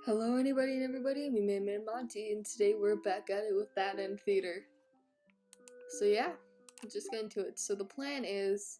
Hello anybody and everybody, I'm your man Monty, and today we're back at it with that and theater. So yeah, just get into it. So the plan is,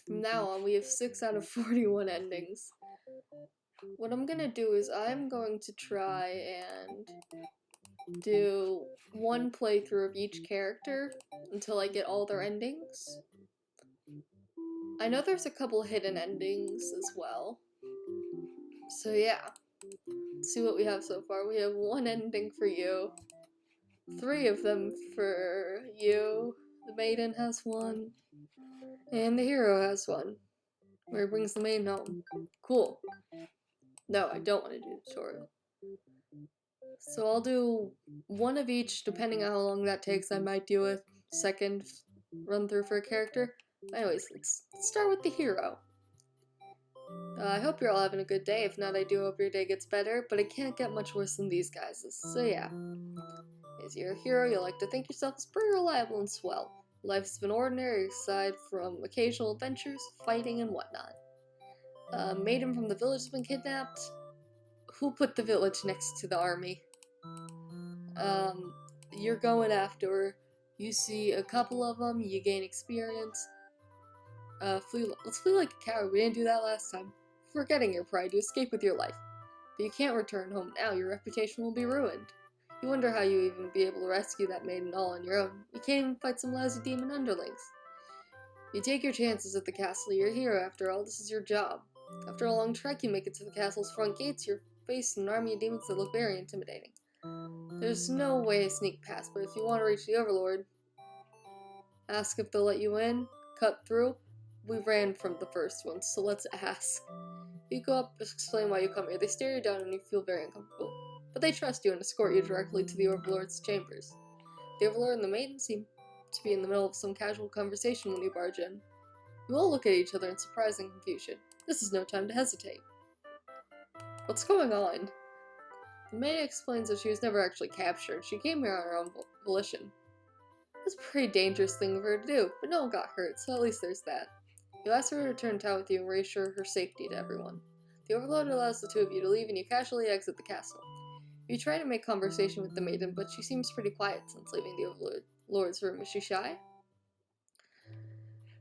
from now on, we have 6 out of 41 endings. What I'm gonna do is I'm going to try and do one playthrough of each character until I get all their endings. I know there's a couple hidden endings as well. So yeah, let's see what we have so far. We have one ending for you. 3 of them for you. The maiden has one. And the hero has one. Where he brings the maiden home. Cool. No, I don't want to do the tutorial. So I'll do one of each, depending on how long that takes. I might do a second run through for a character. Anyways, let's start with the hero. I hope you're all having a good day. If not, I do hope your day gets better, but it can't get much worse than these guys'. So yeah. As your hero, you like to think yourself as pretty reliable and swell. Life's been ordinary aside from occasional adventures, fighting, and whatnot. Maiden from the village has been kidnapped. Who put the village next to the army? You're going after her. You see a couple of them, you gain experience. Let's flee like a coward. We didn't do that last time. Forgetting your pride, you escape with your life. But you can't return home now, your reputation will be ruined. You wonder how you even be able to rescue that maiden all on your own. You can't even fight some lousy demon underlings. You take your chances at the castle. You're a hero, after all. This is your job. After a long trek, you make it to the castle's front gates. You're facing an army of demons that look very intimidating. There's no way to sneak past, but if you want to reach the Overlord, ask if they'll let you in, cut through. We ran from the first one, so let's ask. You go up, explain why you come here. They stare you down and you feel very uncomfortable. But they trust you and escort you directly to the Overlord's chambers. The Overlord and the maiden seem to be in the middle of some casual conversation when you barge in. You all look at each other in surprising confusion. This is no time to hesitate. What's going on? The maiden explains that she was never actually captured. She came here on her own volition. It's a pretty dangerous thing for her to do, but no one got hurt, so at least there's that. You ask her to return town with you and reassure her safety to everyone. The Overlord allows the two of you to leave and you casually exit the castle. You try to make conversation with the maiden, but she seems pretty quiet since leaving the Overlord's room. Is she shy?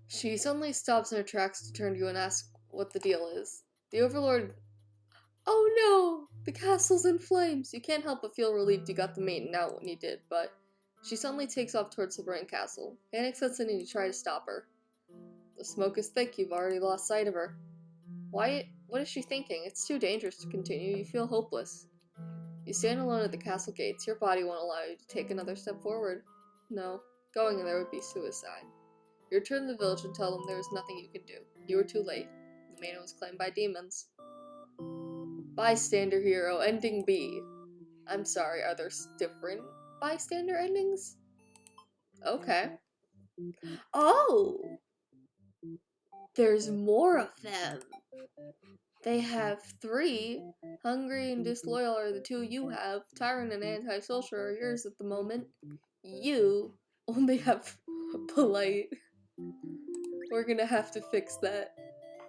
She suddenly stops in her tracks to turn to you and ask what the deal is. The Overlord... Oh no! The castle's in flames! You can't help but feel relieved you got the maiden out when you did, but... She suddenly takes off towards the burning castle. Panic sets in and you try to stop her. The smoke is thick, you've already lost sight of her. What is she thinking? It's too dangerous to continue, you feel hopeless. You stand alone at the castle gates, your body won't allow you to take another step forward. No, going in there would be suicide. You return to the village and tell them there is nothing you can do. You were too late. The maiden was claimed by demons. Bystander hero, ending B. I'm sorry, are there different bystander endings? Okay. Oh! There's more of them. They have 3. Hungry and disloyal are the 2 you have. Tyrant and antisocial are yours at the moment. You only have polite. We're gonna have to fix that.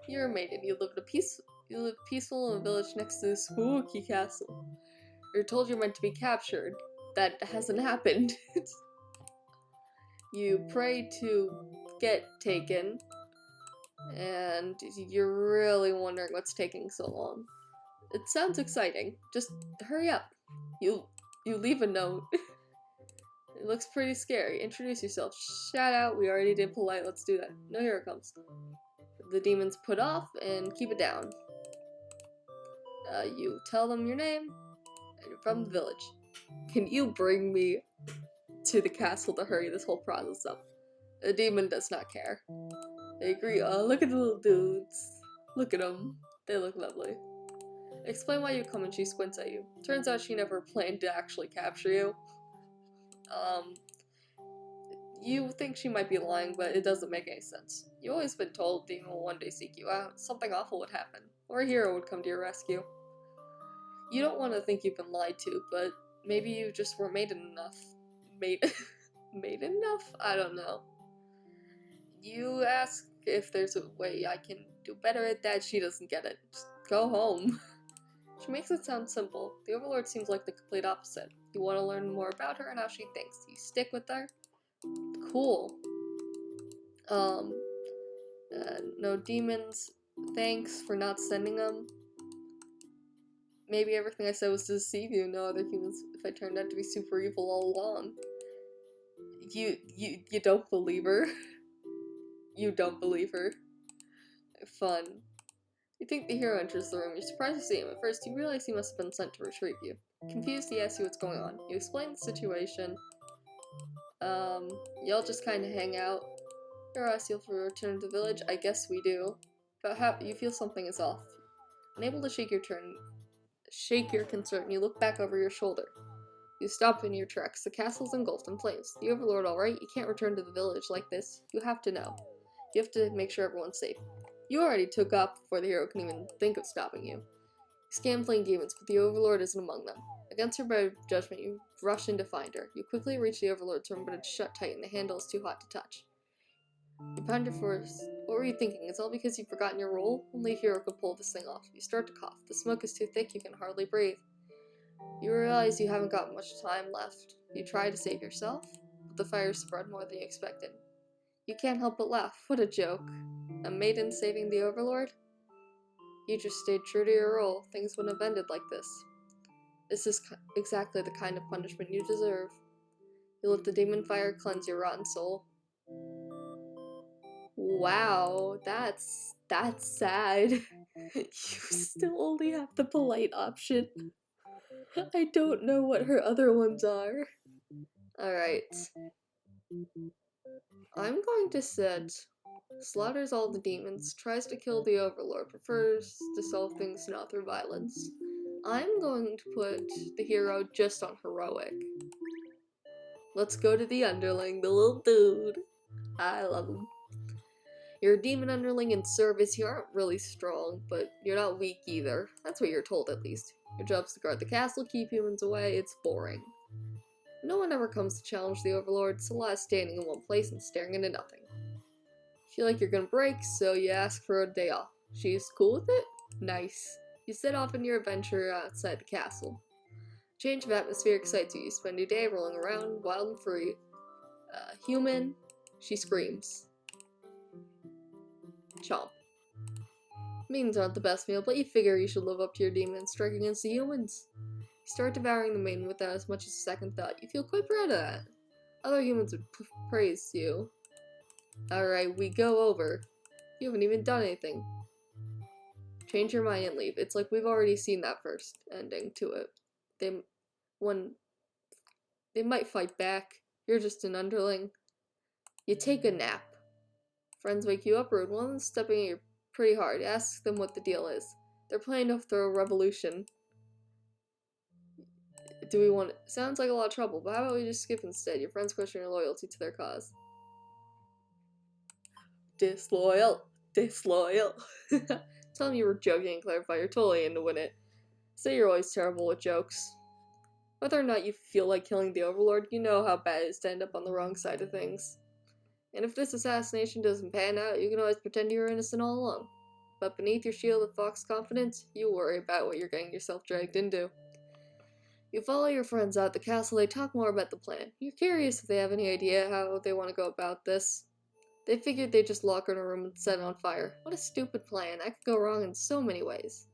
You're a maiden. You live peaceful in a village next to the spooky castle. You're told you're meant to be captured. That hasn't happened. You pray to get taken, and you're really wondering what's taking so long. It sounds exciting. Just hurry up. You leave a note. It looks pretty scary. Introduce yourself. Shout out. We already did polite. Let's do that. No, here it comes. The demons put off and keep it down. You tell them your name and you're from the village. Can you bring me to the castle to hurry this whole process up? The demon does not care. They agree. Oh, look at the little dudes. Look at them. They look lovely. Explain why you come and she squints at you. Turns out she never planned to actually capture you. You think she might be lying, but it doesn't make any sense. You've always been told demon will one day seek you out. Something awful would happen. Or a hero would come to your rescue. You don't want to think you've been lied to, but maybe you just weren't maiden enough. Maiden enough? I don't know. You ask if there's a way I can do better at that, she doesn't get it. Just go home. She makes it sound simple. The Overlord seems like the complete opposite. You want to learn more about her and how she thinks. You stick with her? Cool. No demons. Thanks for not sending them. Maybe everything I said was to deceive you. No other humans if I turned out to be super evil all along. You don't believe her. You don't believe her. Fun. You think the hero enters the room. You're surprised to see him. At first, you realize he must have been sent to retrieve you. Confused, he asks you what's going on. You explain the situation. Y'all just kind of hang out. Hero asks you to return to the village. I guess we do. But you feel something is off. Unable to shake your concern, you look back over your shoulder. You stop in your tracks. The castle's engulfed in flames. The Overlord alright? You can't return to the village like this. You have to know. You have to make sure everyone's safe. You already took off before the hero can even think of stopping you. You scan fleeing demons, but the Overlord isn't among them. Against her better judgment, you rush in to find her. You quickly reach the Overlord's room, but it's shut tight and the handle is too hot to touch. You ponder first. What were you thinking? It's all because you've forgotten your role? Only a hero could pull this thing off. You start to cough. The smoke is too thick, you can hardly breathe. You realize you haven't got much time left. You try to save yourself, but the fire spread more than you expected. You can't help but laugh. What a joke. A maiden saving the Overlord? You just stayed true to your role. Things wouldn't have ended like this. This is exactly the kind of punishment you deserve. You let the demon fire cleanse your rotten soul. Wow, that's sad. You still only have the polite option. I don't know what her other ones are. Alright. I'm going to set slaughters all the demons, tries to kill the Overlord, prefers to solve things not through violence. I'm going to put the hero just on heroic. Let's go to the underling, the little dude. I love him. You're a demon underling in service. You aren't really strong, but you're not weak either. That's what you're told, at least. Your job's to guard the castle, keep humans away. It's boring. No one ever comes to challenge the Overlord. It's a lot of standing in one place and staring into nothing. You feel like you're gonna break, so you ask for a day off. She's cool with it? Nice. You set off on your adventure outside the castle. Change of atmosphere excites you. You spend your day rolling around, wild and free. Human. She screams. Chomp. Maidens aren't the best meal, but you figure you should live up to your demon and strike against the humans. You start devouring the maiden without as much as a second thought. You feel quite proud of that. Other humans would praise you. Alright, we go over. You haven't even done anything. Change your mind and leave. It's like we've already seen that first ending to it. They might fight back. You're just an underling. You take a nap. Friends wake you up rude. One of them's stepping at you pretty hard. Ask them what the deal is. They're planning to throw a revolution. Do we want it? Sounds like a lot of trouble, but how about we just skip instead? Your friends question your loyalty to their cause. Disloyal. Disloyal. Tell them you were joking and clarify you're totally in to win it. Say you're always terrible with jokes. Whether or not you feel like killing the Overlord, you know how bad it is to end up on the wrong side of things. And if this assassination doesn't pan out, you can always pretend you're innocent all along. But beneath your shield of fox confidence, you worry about what you're getting yourself dragged into. You follow your friends out the castle, they talk more about the plan. You're curious if they have any idea how they want to go about this. They figured they'd just lock her in a room and set it on fire. What a stupid plan. That could go wrong in so many ways.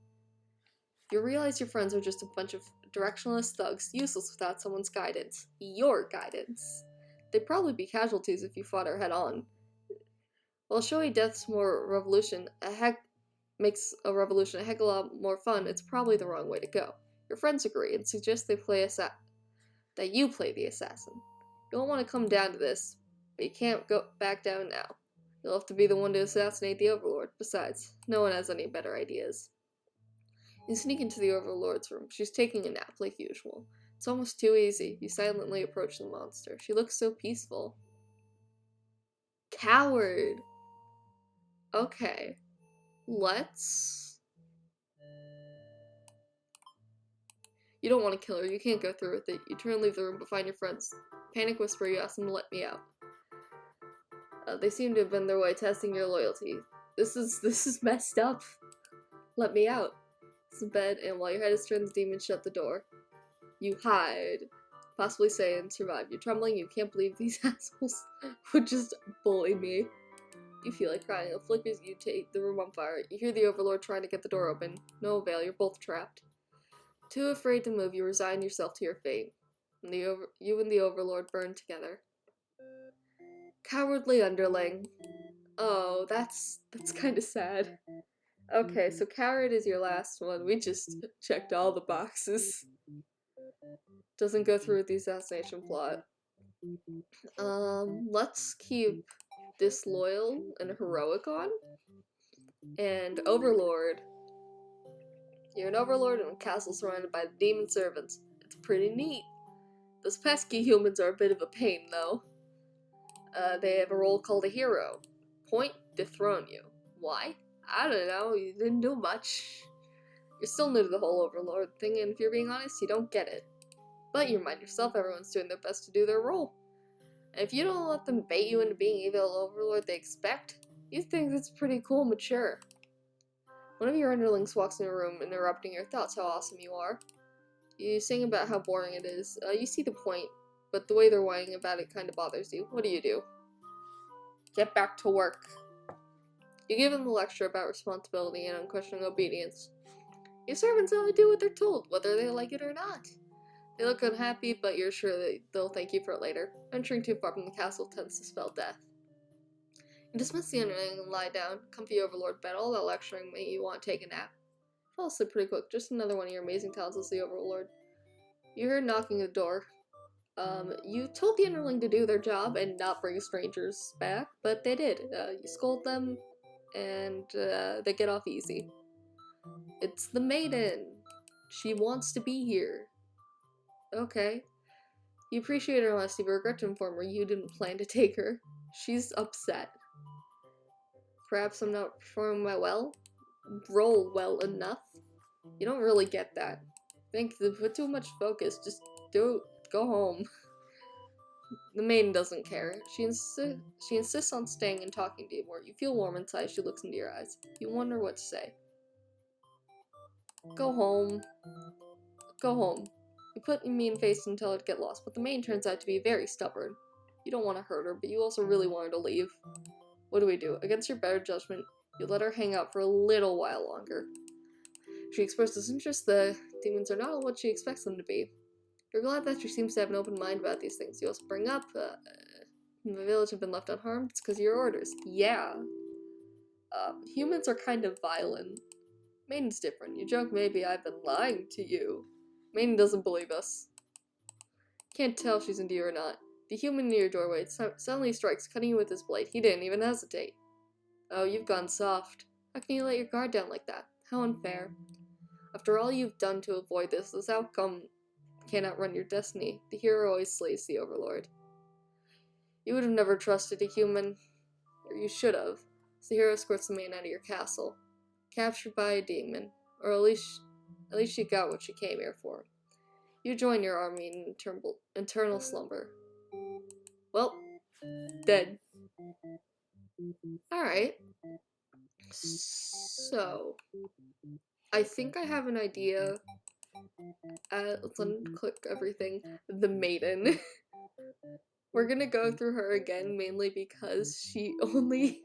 You realize your friends are just a bunch of directionless thugs, useless without someone's guidance. Your guidance. They'd probably be casualties if you fought her head on. While showy death's makes a revolution a heck of a lot more fun, it's probably the wrong way to go. Your friends agree and suggest that you play the assassin. You don't want to come down to this, but you can't go back down now. You'll have to be the one to assassinate the Overlord. Besides, no one has any better ideas. You sneak into the Overlord's room. She's taking a nap, like usual. It's almost too easy. You silently approach the monster. She looks so peaceful. Coward! Okay. Let's... You don't want to kill her. You can't go through with it. You turn and leave the room, but find your friends. Panic whisper, you ask them to let me out. They seem to have been their way testing your loyalty. This is messed up. Let me out. It's the bed, and while your head is turned, the demons shut the door. You hide. Possibly say and survive. You're trembling, you can't believe these assholes would just bully me. You feel like crying. It flickers, you take the room on fire. You hear the Overlord trying to get the door open. No avail, you're both trapped. Too afraid to move, you resign yourself to your fate. And you and the Overlord burn together. Cowardly underling. Oh, that's kind of sad. Okay, so coward is your last one. We just checked all the boxes. Doesn't go through with the assassination plot. Let's keep disloyal and heroic on. And Overlord. You're an Overlord in a castle surrounded by demon servants. It's pretty neat. Those pesky humans are a bit of a pain, though. They have a role called a hero. Point, dethrone you. Why? I don't know, you didn't do much. You're still new to the whole Overlord thing, and if you're being honest, you don't get it. But you remind yourself everyone's doing their best to do their role. And if you don't let them bait you into being evil Overlord they expect, you think that's pretty cool and mature. One of your underlings walks in a room, interrupting your thoughts how awesome you are. You sing about how boring it is. You see the point, but the way they're whining about it kind of bothers you. What do? Get back to work. You give them the lecture about responsibility and unquestioning obedience. Your servants only do what they're told, whether they like it or not. They look unhappy, but you're sure that they'll thank you for it later. Venturing too far from the castle tends to spell death. You dismiss the underling and lie down. Comfy Overlord bed. All that lecturing made you want to take a nap. Fall asleep pretty quick. Just another one of your amazing talents as the Overlord. You heard knocking at the door. You told the underling to do their job and not bring strangers back, but they did. You scold them, and they get off easy. It's the maiden. She wants to be here. Okay. You appreciate her honesty, but regret to inform her you didn't plan to take her. She's upset. Perhaps I'm not performing my role well enough. You don't really get that. Think put too much focus. Just go home. The maiden doesn't care. She insists on staying and talking to you more. You feel warm inside as she looks into your eyes. You wonder what to say. Go home. Go home. You put your mean face and tell her to get lost, but the maiden turns out to be very stubborn. You don't want to hurt her, but you also really want her to leave. What do? Against your better judgment, you let her hang out for a little while longer. She expresses interest. The demons are not what she expects them to be. You're glad that she seems to have an open mind about these things. You also bring up, the village have been left unharmed. It's because of your orders. Yeah. Humans are kind of violent. Maiden's different. You joke maybe I've been lying to you. Maiden doesn't believe us. Can't tell if she's into you or not. The human near your doorway suddenly strikes, cutting you with his blade. He didn't even hesitate. Oh, you've gone soft. How can you let your guard down like that? How unfair. After all you've done to avoid this outcome cannot run your destiny. The hero always slays the Overlord. You would have never trusted a human. Or you should have. So the hero escorts the man out of your castle. Captured by a demon. Or at least she got what she came here for. You join your army in eternal slumber. Well, dead. Alright. So, I think I have an idea. Let's unclick everything. The maiden. We're gonna go through her again, mainly because she only...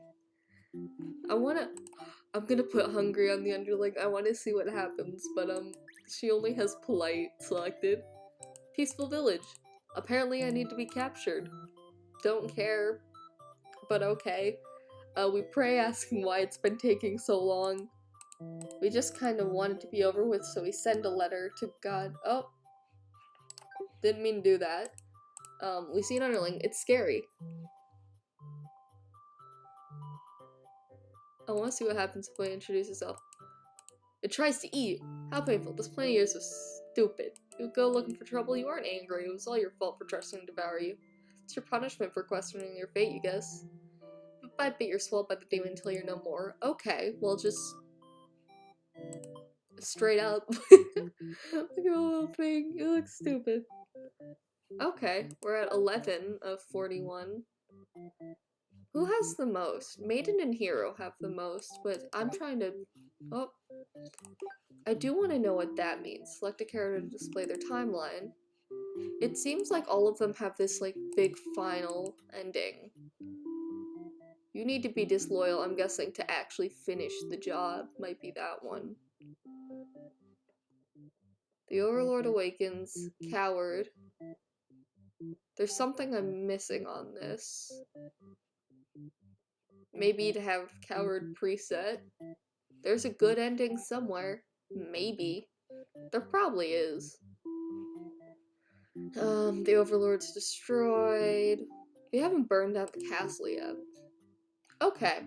I'm gonna put hungry on the underling. I want to see what happens, but she only has polite selected. Peaceful village. Apparently I need to be captured. Don't care, but okay. We pray asking why it's been taking so long. We just kind of want it to be over with, so we send a letter to God. Oh. Didn't mean to do that. We see an underling. It's scary. I want to see what happens if I introduce yourself. It tries to eat. How painful. This plan of yours was stupid. You go looking for trouble. You aren't angry. It was all your fault for trusting to devour you. It's your punishment for questioning your fate, you guess. Bite you're swallowed by the demon until you're no more. Okay, well just... straight up. Look at the little thing. It looks stupid. Okay, we're at 11 of 41. Who has the most? Maiden and Hero have the most, but I'm trying to... Oh. I do want to know what that means. Select a character to display their timeline. It seems like all of them have this like big final ending. You need to be disloyal, I'm guessing, to actually finish the job. Might be that one. The Overlord awakens. Coward. There's something I'm missing on this. Maybe to have Coward preset. There's a good ending somewhere. Maybe. There probably is. The Overlord's destroyed. We haven't burned out the castle yet. Okay,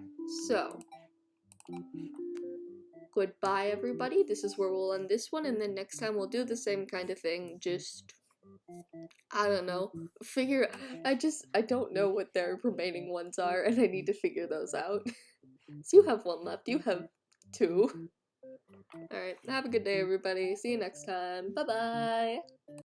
so goodbye everybody. This is where we'll end this one, and then next time we'll do the same kind of thing, just I don't know. I don't know what their remaining ones are, and I need to figure those out. So you have one left, you have two. Alright, have a good day everybody. See you next time. Bye bye.